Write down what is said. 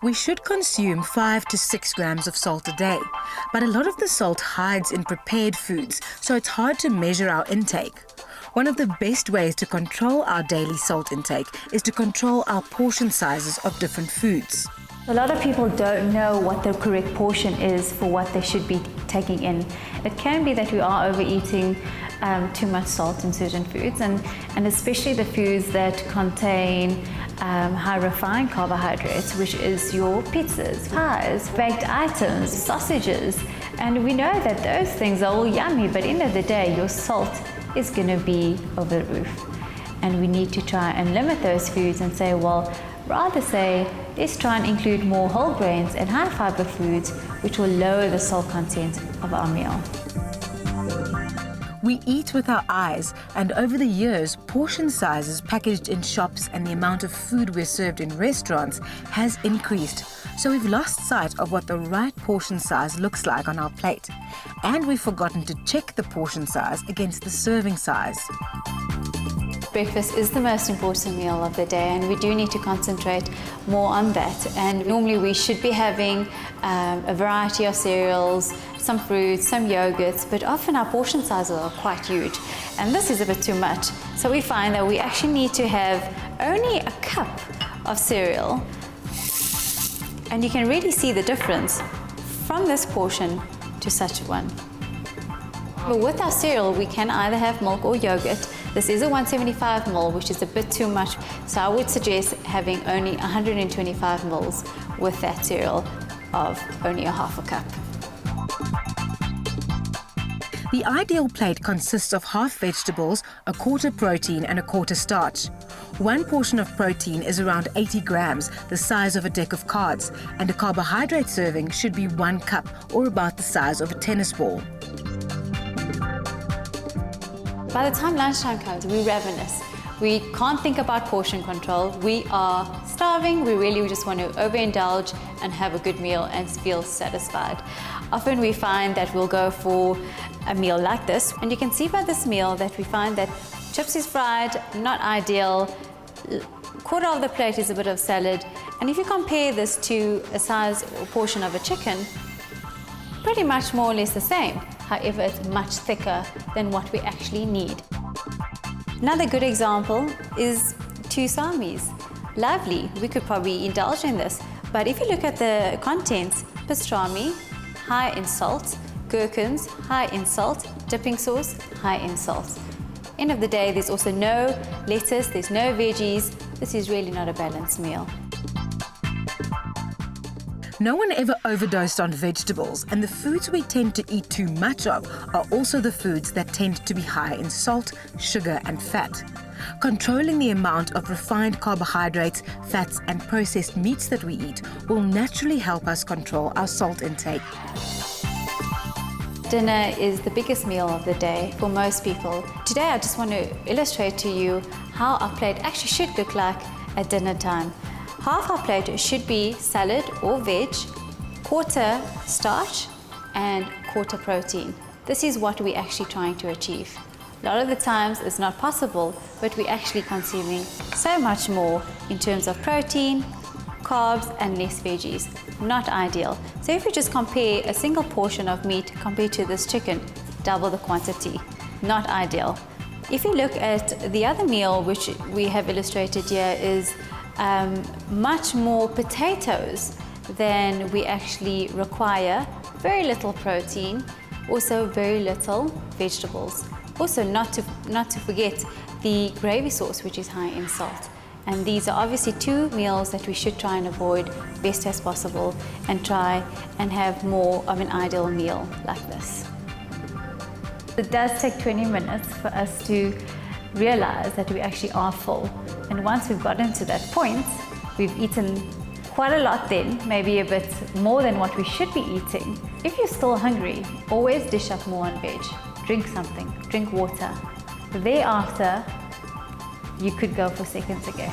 We should consume 5 to 6 grams of salt a day, but a lot of the salt hides in prepared foods, so it's hard to measure our intake. One of the best ways to control our daily salt intake is to control our portion sizes of different foods. A lot of people don't know what the correct portion is for what they should be taking in. It can be that we are overeating too much salt in certain foods, and especially the foods that contain high refined carbohydrates, which is your pizzas, pies, baked items, sausages. And we know that those things are all yummy, but at the end of the day, your salt is going to be over the roof. And we need to try and limit those foods and say, well, rather say, let's try and include more whole grains and high fiber foods, which will lower the salt content of our meal. We eat with our eyes, and over the years, portion sizes packaged in shops and the amount of food we're served in restaurants has increased. So we've lost sight of what the right portion size looks like on our plate. And we've forgotten to check the portion size against the serving size. Breakfast is the most important meal of the day, and we do need to concentrate more on that. And normally we should be having a variety of cereals, some fruits, some yogurts, but often our portion sizes are quite huge, and this is a bit too much. So we find that we actually need to have only a cup of cereal, and you can really see the difference from this portion to such one. But with our cereal, we can either have milk or yogurt. This is a 175 ml, which is a bit too much, so I would suggest having only 125 ml with that cereal of only a half a cup. The ideal plate consists of half vegetables, a quarter protein and a quarter starch. One portion of protein is around 80 grams, the size of a deck of cards, and a carbohydrate serving should be 1 cup, or about the size of a tennis ball. By the time lunchtime comes, we're ravenous. We can't think about portion control. We are starving. We really just want to overindulge and have a good meal and feel satisfied. Often we find that we'll go for a meal like this, and you can see by this meal that we find that chips is fried, not ideal, quarter of the plate is a bit of salad, and if you compare this to a size or portion of a chicken, pretty much more or less the same. However, it's much thicker than what we actually need. Another good example is 2 samis. Lovely, we could probably indulge in this, but if you look at the contents, pastrami, high in salt, gherkins, high in salt, dipping sauce, high in salt. End of the day, there's also no lettuce, there's no veggies. This is really not a balanced meal. No one ever overdosed on vegetables, and the foods we tend to eat too much of are also the foods that tend to be high in salt, sugar and fat. Controlling the amount of refined carbohydrates, fats and processed meats that we eat will naturally help us control our salt intake. Dinner is the biggest meal of the day for most people. Today I just want to illustrate to you how our plate actually should look like at dinner time. Half our plate should be salad or veg, quarter starch and quarter protein. This is what we're actually trying to achieve. A lot of the times it's not possible, but we're actually consuming so much more in terms of protein, carbs and less veggies. Not ideal. So if you just compare a single portion of meat compared to this chicken, double the quantity. Not ideal. If you look at the other meal which we have illustrated here is much more potatoes than we actually require, very little protein, also very little vegetables. Also not to forget the gravy sauce, which is high in salt. And these are obviously 2 meals that we should try and avoid best as possible and try and have more of an ideal meal like this. It does take 20 minutes for us to realize that we actually are full. And once we've gotten to that point, we've eaten quite a lot then, maybe a bit more than what we should be eating. If you're still hungry, always dish up more on veg. Drink something, drink water. Thereafter, you could go for seconds again.